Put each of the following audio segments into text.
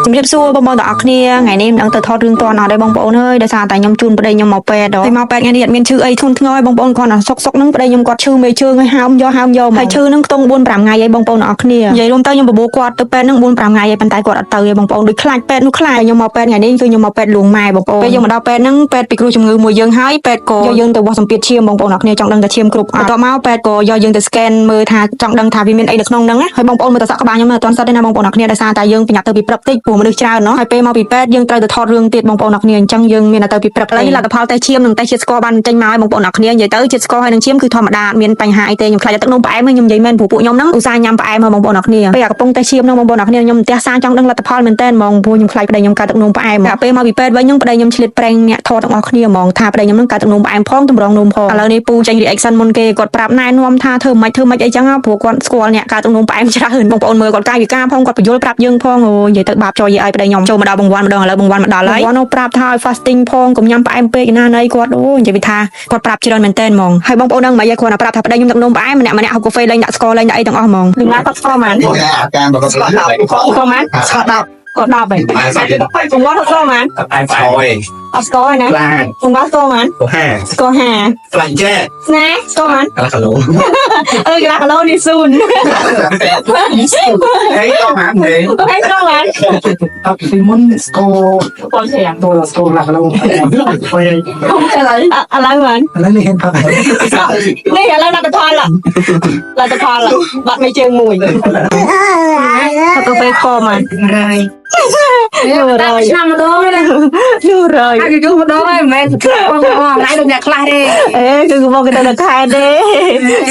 ជំរាបសួរបងប្អូនទាំងអស់គ្នាថ្ងៃនេះមិនដឹងទៅថតរឿងតអត់ដែរបងប្អូនអើយដោយសារតែខ្ញុំជូនប្តីខ្ញុំមកពេទ្យហើយមកពេទ្យថ្ងៃនេះអត់មានឈឺអីធ្ងន់ធ្ងរឲ្យបងប្អូនគាត់សុកហ្នឹងប្តីខ្ញុំគាត់ឈឺមេជើងឲ្យហើមយកហើយឈឺហ្នឹងខ្ទង់ 4-5 ថ្ងៃឲ្យបងប្អូនទាំងអស់គ្នានិយាយរួមទៅខ្ញុំបបួលគាត់ទៅពេទ្យហ្នឹង 4-5 ថ្ងៃឲ្យប៉ុន្តែគាត់អត់ទៅទេបងប្អូនដូចខ្លាចពេទ្យនោះខ្លាចខ្ញុំមកពេទ្យថ្ងៃនេះគឺខ្ញុំមកពេទ្យលួងម៉ែបងប្អូនពេលយើងមកដល់ពេទ្យហ្នឹងពេទ្យពីគ្រូជំងឺមួយយើងហើយពេទ្យក៏យកយើងទៅវាស់សម្ពាធឈាមបងប្អូនទាំងអស់គ្នាចង់ដឹងថាឈាមគ្រប់អត់បន្ទាប់មកពេទ្យក៏យកយើងទៅ scan មើលថាចង់ដឹងថាវាមានអីនៅក្នុងហ្នឹងណាហើយបងប្អូនមើលទៅសក់ក្បាលខ្ញុំនៅអត់ទាន់សិតទេណាបងប្អូនទាំងអស់គ្នាដោយសារតែយើងប្រញាប់ទៅពីព្រឹកតិចព្រោះមនុស្សច្រើនណោះហើយពេលមកពីពេទ្យយើងត្រូវទៅថតរឿងទៀតបងប្អូនទាំងអស់គ្នាអញ្ចឹងយើងមានទៅពីព្រឹកឥឡូវលទ្ធផលតេស្តឈាមនិងតេស្តជាតិស្ករបានចេញមកឲ្យបងប្អូនទាំងអស់គ្នានិយាយទៅជាតិស្ករហើយនឹងឈាមគឺធម្មតាអត់មានបញ្ហាអីទេខ្ញុំខ្លាចទឹកនោមផ្អែមខ្ញុំនិយាយមែនព្រោះពួកខ្ញុំហ្នឹងឧស្សាហ៍ញ៉ាំផ្អែមមកបងប្អូនទាំងអស់គ្នាពេលកំពុងតេស្តឈាមហ្នឹងបងប្អូនទាំងអស់គ្នាខ្ញុំផ្ទះសាចង់ដឹងលទ្ធផលមែនតើហ្មងព្រោះខ្ញុំខ្លាចប្តីខ្ញុំកើតទឹកនោមផ្អែមពេលមកពីពេទ្យវិញខ្ញុំប្តីខ្ញុំឆ្លៀតប្រេងអ្នកថតទាំងអស់គ្នាហ្មងថាប្តីខ្ញុំហ្នឹងកើតទឹកនោមផ្អែមផងតម្រងនោមផងឥឡូវនេះពូចេញ reaction មុនគេគាត់ប្រាប់ណែនាំថាធ្វើមិនអីចឹងព្រោះគាត់ស្គាល់អ្នកកើតទឹកនោមផ្អែមច្រើនបងប្អូនមើលគាត់កាយវិការផងគាត់បញ្យល់ប្រាប់យើងផងអូនិយាយទៅបាបចោលយាយឲ្យប្តីខ្ញុំចូលមកដល់បង្វន់ម្ដងឥឡូវបង្វន់មកដល់ហើយគាត់នៅប្រាប់ថាឲ្យ fasting ផងកុំញ៉ាំផ្អែមពេកណាណីគាត់អូនិយាយថាគាត់ប្រាប់ច្រើនមែនតើហ្មងហើយបងប្អូនដឹងមិនយាយគាត់ប្រាប់ថាប្តីខ្ញុំទឹកនោមផ្អែមម្នាក់ហូបកាហ្វេលេងដាក់ស្ករលេងដាក់អីទាំងអស់ហ្មងលឺណាគាត់ស្គាល់ហ្មងអាការរបស់គាត់ស្គាល់10ស្គាល់ហ្មងស្គាល់10គាត់10ហីខ្ញុំគាត់ស្គាល់ហ្មងផ្អែមស្អយអត់ស្គាល់ណាខ្ញុំគាត់ស្គាល់ហ្មងស្គាល់ខ្លាញ់ចេះស្នាស្គាល់ហ្មងកន្លះគីឡូកន្លះគីឡូនេះស៊ូនហេដល់ហ្មងហេស្គាល់ហ្មងអត់ពីមុនស្គាល់គាត់ស្គាល់តោះស្គាល់កន្លះគីឡូហេឥឡូវហ្មងឥឡូវនេះហេតុផឹកនេះឥឡូវលទ្ធផលបាត់មេជើងមួយទៅពេលខមហើយឆ្នាំម្ដងហ្នឹងហើយយូរម្ដងហើយមិនមែនបងថ្ងៃដូចអ្នកខ្លះទេគឺមកគេទៅខែទេ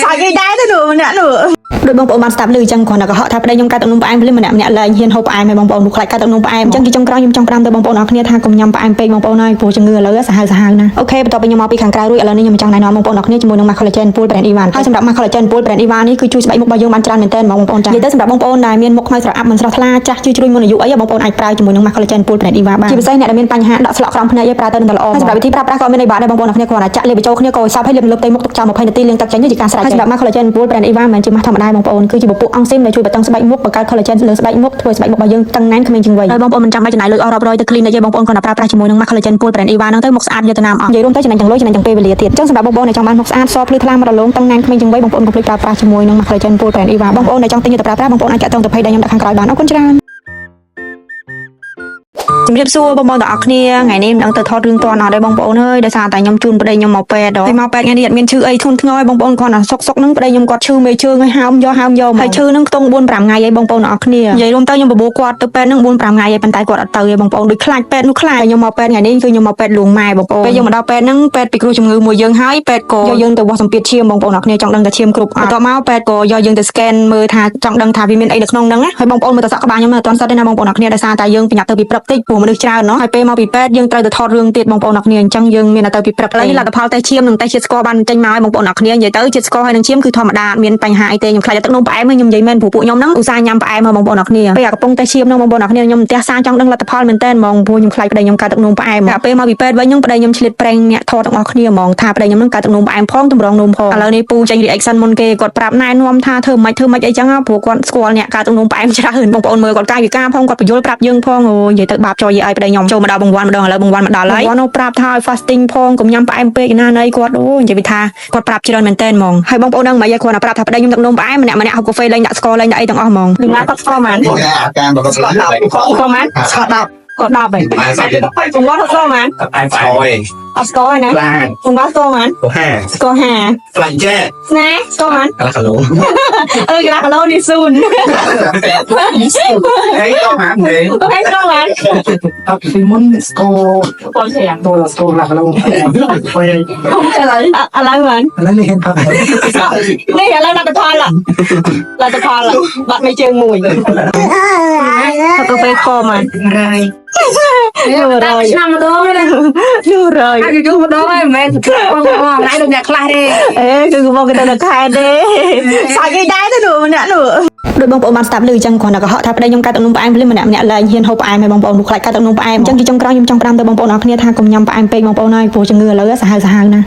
សាច់គេដែរទៅនោះម្នាក់នោះដោយបងប្អូនបានស្ដាប់ឮអញ្ចឹងគ្រាន់តែកុហកថាប្តីខ្ញុំកើតទឹកនោមផ្អែមភ្លាមម្នាក់លែងហ៊ានហូបផ្អែមឲ្យបងប្អូនខ្លាចកើតទឹកនោមផ្អែមអញ្ចឹងទីចុងក្រោយខ្ញុំចង់ប្រាប់ទៅបងប្អូនអរគ្នាថាកុំញ៉ាំផ្អែមពេកបងប្អូនហើយព្រោះជំងឺឥឡូវសាហាវណាអូខេបន្ទាប់ពីខ្ញុំមកពីខាងក្រៅរួចឥឡូវនេះខ្ញុំចង់ណែនាំបងប្អូនអរគ្នាជាមួយនឹង Max Collagen Pool Brand Evan ហើយសម្រាប់ Max Collagen Pool Brand Evan នេះគឺជួយស្បែកមុខរបស់យើងបានច្រើនមែនទែនបងប្អូនចា៎និយាយទៅសម្រាប់បងប្អូនដែលមានមុខខ្មៅស្រអាប់មិនស្រស់ថ្លាចាស់ជឿជ្រួញមុនអាយុអីបងប្អូនអាចប្រើជាមួយនឹង Max Collagen Pool Brand Evan បានជាពិសេសអ្នកដែលមានបញ្ហាដកស្លក់ក្រំភ្នែកឲ្យប្រើទៅនឹងតែល្អហើយសម្រាប់វិធីប្រើប្រាស់ក៏មានន័យបាក់ដែរបងប្អូនអរគ្នាគ្រាន់តែចាក់លាបបញ្ចូលគ្នាក៏សាប់ឲ្យលាបលើផ្ទៃមុខទុកចោល20នាទីលាងទឹកចេញជាការស្រេចហើយសម្រាប់ Max Collagen Pool Brand Evan មិនមែនជាម៉ាស់ធម្មតាបងប្អូនគឺជាពពុះអង់ស៊ីមដែលជួយបតឹងស្បែកមុខបង្កើត collagen លើស្បែកមុខធ្វើស្បែកមុខរបស់យើងតឹងណែនក្មេងជាងវ័យហើយបងប្អូនមិនចាំបាច់ចំណាយលុយអស់រាប់រយទៅ clean ទេបងប្អូនគ្រាន់តែប្រើប្រាស់ជាមួយនឹង Max Collagen Pool Brand Evan ហ្នឹងទៅមុខស្អាតយកទៅណាមអស់និយាយរួមទៅចំណេញទាំងលុយចំណេញទាំងពេលវេលាទៀតអញ្ចឹងសម្រាប់បងប្អូនដែលចង់បានមុខស្អាតសភ្លឺថ្លាមករលោងតឹងណែនក្មេងជាងវ័យបងប្អូនកុំភ្លេចប្រើប្រាស់ជាមួយនឹង Max Collagen Pool Brand Evan បងប្អូនដែលចង់ទិញទៅប្រើប្រាស់បងប្អូនអាចតាក់ទងទៅ page ដែលខ្ញុំដាក់ខាងក្រោយបានអរគុណច្រើនជំរាបសួរបងប្អូនទាំងអស់គ្នាថ្ងៃនេះមិនដឹងទៅថតរឿងតអត់ដែរបងប្អូនអើយដោយសារតែខ្ញុំជូនប្តីខ្ញុំមកពេទ្យហើយមកពេទ្យថ្ងៃនេះអត់មានឈឺអីធ្ងន់ធ្ងរឲ្យបងប្អូនគាត់សុកហ្នឹងប្តីខ្ញុំគាត់ឈឺមេជើងឲ្យហើមយកហើយឈឺហ្នឹងខ្ទង់ 4-5 ថ្ងៃឲ្យបងប្អូនទាំងអស់គ្នានិយាយរួមទៅខ្ញុំបបួលគាត់ទៅពេទ្យហ្នឹង 4-5 ថ្ងៃឲ្យប៉ុន្តែគាត់អត់ទៅទេបងប្អូនដូចខ្លាចពេទ្យនោះខ្លាចខ្ញុំមកពេទ្យថ្ងៃនេះគឺខ្ញុំមកពេទ្យលួងម៉ែបងប្អូនពេលយើងមកដល់ពេទ្យហ្នឹងពេទ្យពីគ្រូជំងឺមួយយើងហើយពេទ្យក៏យកយើងទៅវាស់សម្ពាធឈាមបងប្អូនទាំងអស់គ្នាចង់ដឹងថាឈាមគ្រប់អត់បន្ទាប់មកពេទ្យក៏យកយើងទៅ scan មើលថាចង់ដឹងថាវាមានអីនៅក្នុងហ្នឹងណាហើយបងប្អូនមើលទៅសក់ក្បាលខ្ញុំនៅអត់ទាន់សិតទេណាបងប្អូនទាំងអស់គ្នាដោយសារតែយើងប្រញាប់ទៅពីព្រឹកតិចព្រោះមនុស្សច្រើនណោះហើយពេលមកពីពេទ្យយើងត្រូវទៅថតរឿងទៀតបងប្អូនអរគ្នាអញ្ចឹងយើងមានទៅពីព្រឹកឥឡូវនេះលទ្ធផលតេស្តឈាមនិងតេស្តជាតិស្ករបានចេញមកឲ្យបងប្អូនអរគ្នានិយាយទៅជាតិស្ករហើយនឹងឈាមគឺធម្មតាអត់មានបញ្ហាអីទេខ្ញុំខ្លាចទឹកនោមផ្អែមខ្ញុំនិយាយមែនព្រោះពួកខ្ញុំហ្នឹងឧស្សាហ៍ញ៉ាំផ្អែមមកបងប្អូនអរគ្នាពេលកំពុងតេស្តឈាមហ្នឹងបងប្អូនអរគ្នាខ្ញុំផ្ទះសាចង់ដឹងលទ្ធផលមែនតើហ្មងព្រោះខ្ញុំខ្លាចប្តីខ្ញុំកើតទឹកនោមផ្អែមពេលមកពីពេទ្យវិញខ្ញុំប្តីខ្ញុំឆ្លៀតប្រេងអ្នកថតទាំងអស់គ្នាហ្មងថាប្តីខ្ញុំហ្នឹងកើតទឹកនោមផ្អែមផងតម្រងនោមផងឥឡូវនេះពូចេញ reaction មុនគេគាត់ប្រាប់ណែនាំថាធ្វើមិនអីចឹងព្រោះគាត់ស្គាល់អ្នកកើតទឹកនោមផ្អែមច្រើនបងប្អូនមើលគាត់កាយវិការផងគាត់បញ្យល់ប្រាប់យើងផងអូនិយាយទៅបាបចោលយាយឲ្យប្តីខ្ញុំចូលមកដល់បង្វន់ម្ដងឥឡូវបង្វន់មកដល់ហើយគាត់នៅប្រាប់ថាឲ្យ fasting ផងកុំញ៉ាំផ្អែមពេកណាណីគាត់អូនិយាយថាគាត់ប្រាប់ច្រើនមែនតើហ្មងហើយបងប្អូនដឹងមិនយាយគាត់ប្រាប់ថាប្តីខ្ញុំទឹកនោមផ្អែមម្នាក់ហូបកាហ្វេលេងដាក់ស្ករលេងដាក់អីទាំងអស់ហ្មងលឺណាគាត់ស្គាល់ហ្មងអាការរបស់គាត់ស្គាល់10ស្គាល់ហ្មងស្គាល់10ហីខ្ញុំគាត់ស្គាល់ហ្មងផ្អែមស្អយអត់ស្គាល់ណាខ្ញុំគាត់ស្គាល់ហ្មងស្គាល់ខ្លាញ់ចេះស្នាស្គាល់ហ្មងកន្លះគីឡូកន្លះគីឡូនេះស៊ូនហេដល់ហ្មងហេស្គាល់ហ្មងអត់ពីមុនស្គាល់គាត់ស្គាល់តោះស្គាល់កន្លះគីឡូហេឥឡូវហ្មងឥឡូវនេះហេតុផឹកនេះឥឡូវលទ្ធផលបាត់មេជើងមួយទៅពេលខមហើយឆ្នាំម្ដងហ្នឹងហើយយូរម្ដងហើយមិនមែនបងថ្ងៃដូចអ្នកខ្លះទេគឺមកគេទៅខែទេសាច់គេដែរទៅនោះម្នាក់នោះដោយបងប្អូនបានស្ដាប់ឮអញ្ចឹងគ្រាន់តែកុហកថាប្តីខ្ញុំកើតទឹកនោមផ្អែមភ្លាមម្នាក់លែងហ៊ានហូបផ្អែមឲ្យបងប្អូនខ្លាចកើតទឹកនោមផ្អែមអញ្ចឹងទីចុងក្រោយខ្ញុំចង់ប្រាប់ទៅបងប្អូនអរគ្នាថាកុំញ៉ាំផ្អែមពេកបងប្អូនហើយព្រោះជំងឺឥឡូវសាហាវណា